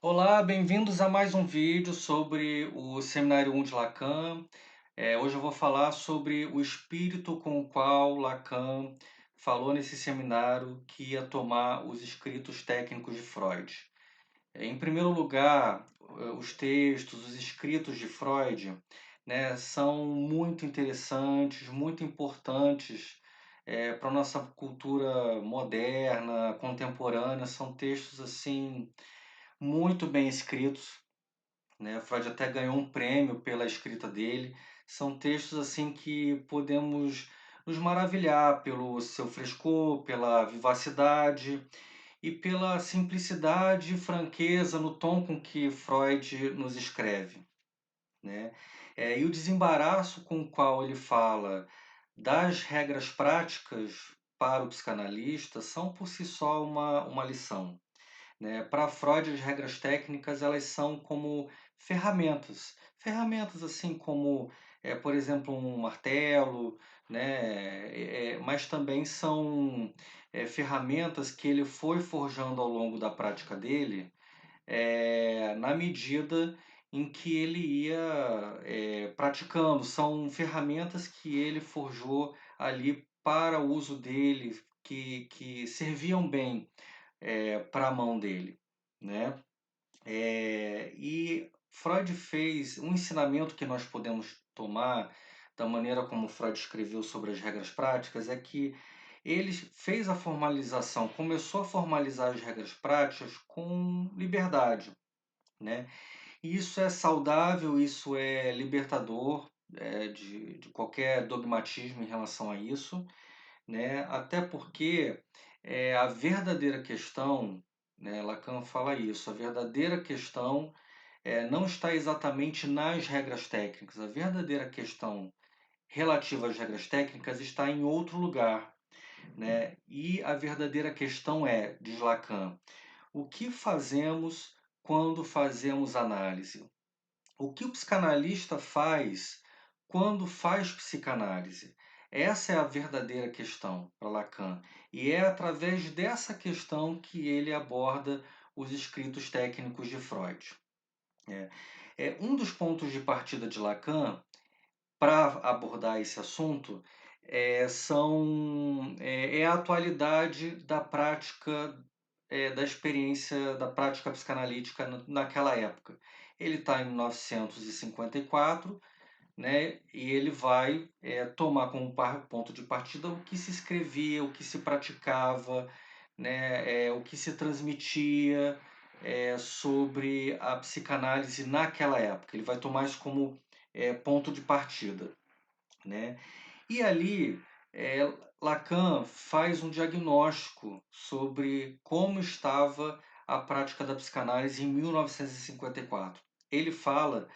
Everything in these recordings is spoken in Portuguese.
Olá, bem-vindos a mais um vídeo sobre o Seminário 1 de Lacan. Hoje eu vou falar sobre o espírito com o qual Lacan falou nesse seminário que ia tomar os escritos técnicos de Freud. Em primeiro lugar, os textos, os escritos de Freud, né, são muito interessantes, muito importantes para a nossa cultura moderna, contemporânea. São textos assim muito bem escritos, né? Freud até ganhou um prêmio pela escrita dele. São textos assim que podemos nos maravilhar pelo seu frescor, pela vivacidade e pela simplicidade e franqueza no tom com que Freud nos escreve, né? E o desembaraço com o qual ele fala das regras práticas para o psicanalista são por si só uma lição, né? Para Freud, as regras técnicas elas são como ferramentas, ferramentas assim como, por exemplo, um martelo, né? Mas também são ferramentas que ele foi forjando ao longo da prática dele, na medida em que ele ia praticando. São ferramentas que ele forjou ali para o uso dele, que serviam bem para a mão dele, né? E Freud fez um ensinamento que nós podemos tomar da maneira como Freud escreveu sobre as regras práticas é que ele fez a formalização, começou a formalizar as regras práticas com liberdade, né? E isso é saudável, isso é libertador de qualquer dogmatismo em relação a isso, né? Até porque a verdadeira questão, né, Lacan fala isso, a verdadeira questão não está exatamente nas regras técnicas, a verdadeira questão relativa às regras técnicas está em outro lugar, né? E a verdadeira questão diz Lacan, o que fazemos quando fazemos análise? O que o psicanalista faz quando faz psicanálise? Essa é a verdadeira questão para Lacan. E é através dessa questão que ele aborda os escritos técnicos de Freud. Um dos pontos de partida de Lacan para abordar esse assunto é a atualidade da prática, da experiência da prática psicanalítica naquela época. Ele está em 1954, né, e ele vai tomar como ponto de partida o que se escrevia, o que se praticava, né, o que se transmitia sobre a psicanálise naquela época. Ele vai tomar isso como ponto de partida, né? E ali, Lacan faz um diagnóstico sobre como estava a prática da psicanálise em 1954. Ele fala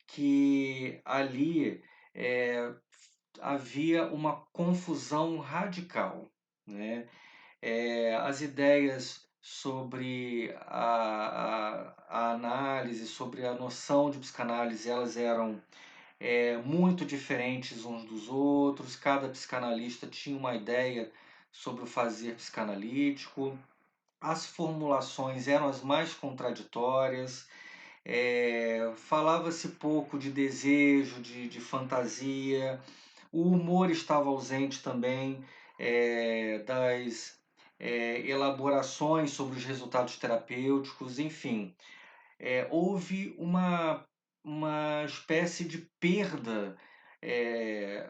que ali havia uma confusão radical, né? As ideias sobre a análise, sobre a noção de psicanálise, elas eram muito diferentes uns dos outros, cada psicanalista tinha uma ideia sobre o fazer psicanalítico, as formulações eram as mais contraditórias, falava-se pouco de desejo, de fantasia, o humor estava ausente também das elaborações sobre os resultados terapêuticos, enfim, houve uma espécie de perda,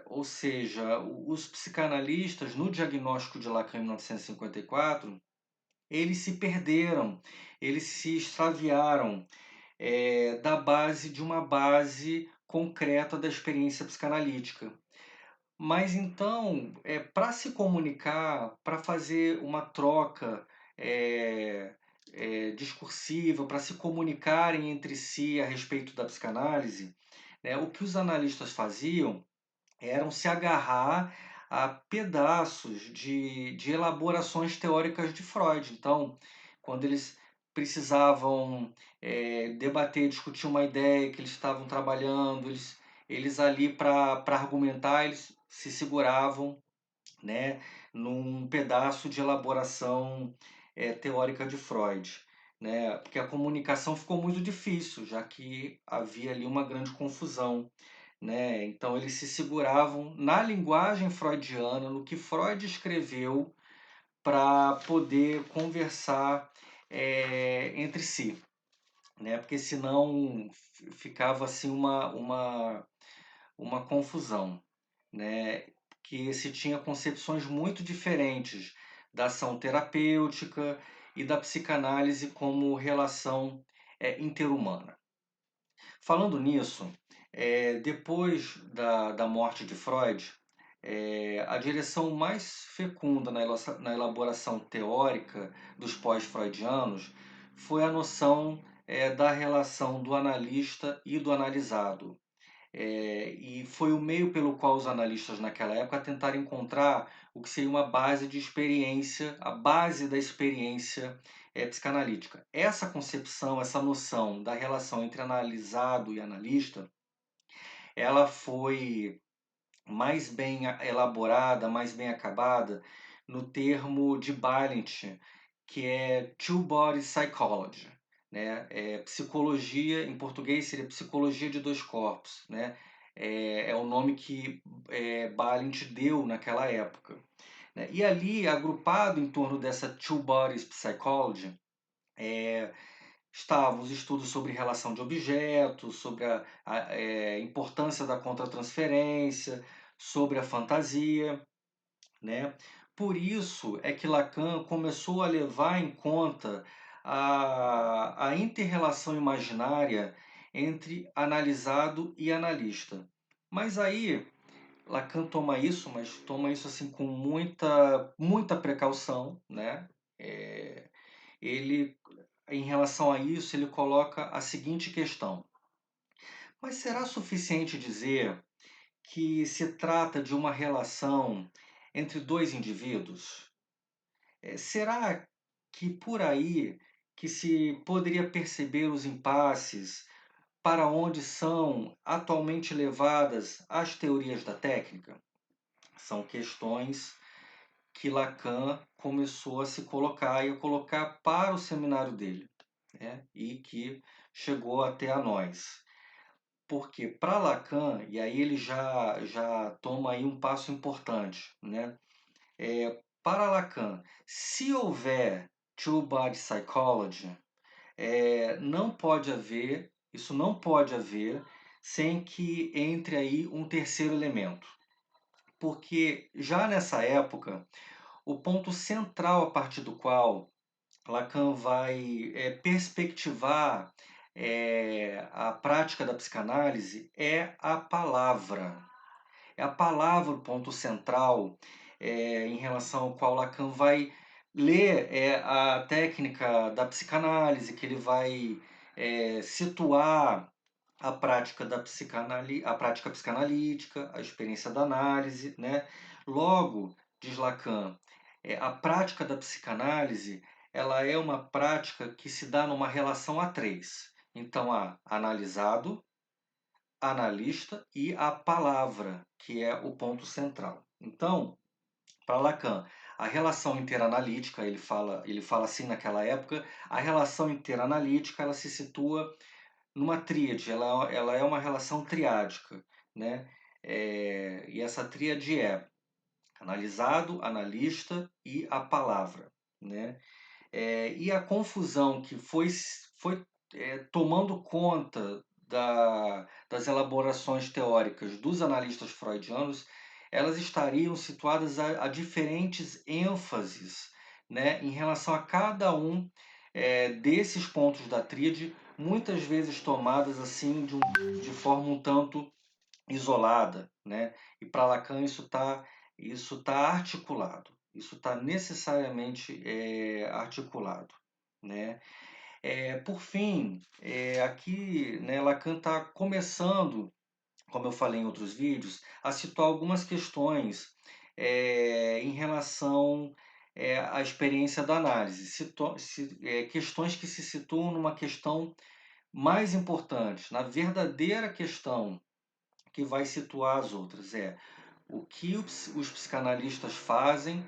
ou seja, os psicanalistas, no diagnóstico de Lacan em 1954, eles se perderam, eles se extraviaram da base de uma base concreta da experiência psicanalítica. Mas então, para se comunicar, para fazer uma troca discursiva, para se comunicarem entre si a respeito da psicanálise, né, o que os analistas faziam eram se agarrar a pedaços de elaborações teóricas de Freud. Então, quando eles precisavam debater, discutir uma ideia que eles estavam trabalhando, eles ali para argumentar, eles se seguravam, né, num pedaço de elaboração teórica de Freud, né? Porque a comunicação ficou muito difícil, já que havia ali uma grande confusão, né? Então eles se seguravam na linguagem freudiana, no que Freud escreveu, para poder conversar entre si, né? Porque senão ficava assim uma confusão, né? Que se tinha concepções muito diferentes da ação terapêutica e da psicanálise como relação interhumana. Falando nisso, depois da morte de Freud, a direção mais fecunda na elaboração teórica dos pós-freudianos foi a noção da relação do analista e do analisado. E foi o meio pelo qual os analistas naquela época tentaram encontrar o que seria uma base de experiência, a base da experiência psicanalítica. Essa concepção, essa noção da relação entre analisado e analista, ela foi mais bem elaborada, mais bem acabada no termo de Balint, que é Two-Body Psychology, né? Psicologia, em português seria psicologia de dois corpos, né? É o nome que Balint deu naquela época, né? E ali, agrupado em torno dessa Two-Body Psychology, estavam os estudos sobre relação de objetos, sobre a importância da contratransferência, sobre a fantasia, né? Por isso é que Lacan começou a levar em conta a inter-relação imaginária entre analisado e analista. Mas aí Lacan mas toma isso assim com muita precaução, né? É, ele, em relação a isso, ele coloca a seguinte questão: mas será suficiente dizer que se trata de uma relação entre dois indivíduos? Será que por aí que se poderia perceber os impasses para onde são atualmente levadas as teorias da técnica? São questões que Lacan começou a se colocar e a colocar para o seminário dele, né? E que chegou até a nós. Porque para Lacan, e aí ele já toma aí um passo importante, né? Para Lacan, se houver two-body psychology, não pode haver, isso não pode haver sem que entre aí um terceiro elemento. Porque já nessa época, o ponto central a partir do qual Lacan vai perspectivar a prática da psicanálise é a palavra. É a palavra o ponto central em relação ao qual Lacan vai ler a técnica da psicanálise, que ele vai situar a prática a prática psicanalítica, a experiência da análise, né? Logo, diz Lacan, a prática da psicanálise ela é uma prática que se dá numa relação a três. Então, há analisado, analista e a palavra, que é o ponto central. Então, para Lacan, a relação interanalítica, ele fala assim naquela época, a relação interanalítica ela se situa numa tríade, ela é uma relação triádica, né? E essa tríade é analisado, analista e a palavra, né? E a confusão que foi tomando conta das elaborações teóricas dos analistas freudianos, elas estariam situadas a diferentes ênfases, né, em relação a cada um desses pontos da tríade, muitas vezes tomadas assim de forma um tanto isolada, né? E para Lacan isso tá articulado, isso está necessariamente articulado, né? Por fim, aqui, né, Lacan está começando, como eu falei em outros vídeos, a situar algumas questões em relação à experiência da análise, questões que se situam numa questão mais importante, na verdadeira questão que vai situar as outras. O que os psicanalistas fazem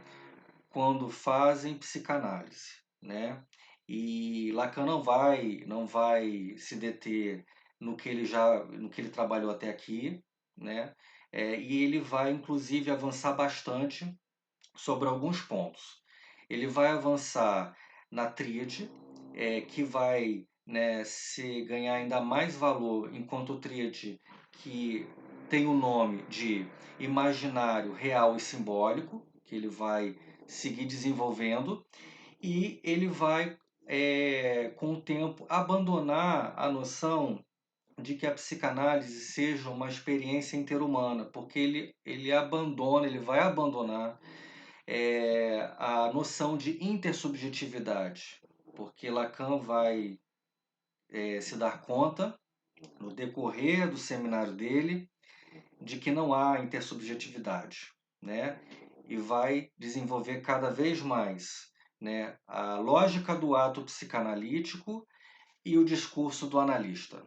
quando fazem psicanálise, né? E Lacan não vai se deter no que ele trabalhou até aqui, né? E ele vai inclusive avançar bastante sobre alguns pontos. Ele vai avançar na tríade, que vai, né, se ganhar ainda mais valor enquanto tríade que tem o nome de imaginário, real e simbólico, que ele vai seguir desenvolvendo, e ele vai, com o tempo, abandonar a noção de que a psicanálise seja uma experiência interhumana, porque ele vai abandonar a noção de intersubjetividade, porque Lacan vai se dar conta, no decorrer do seminário dele, de que não há intersubjetividade, né? E vai desenvolver cada vez mais, né, a lógica do ato psicanalítico e o discurso do analista.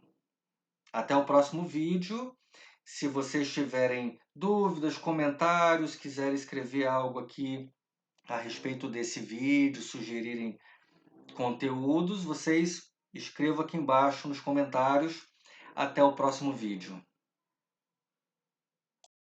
Até o próximo vídeo. Se vocês tiverem dúvidas, comentários, quiserem escrever algo aqui a respeito desse vídeo, sugerirem conteúdos, vocês escrevam aqui embaixo nos comentários. Até o próximo vídeo.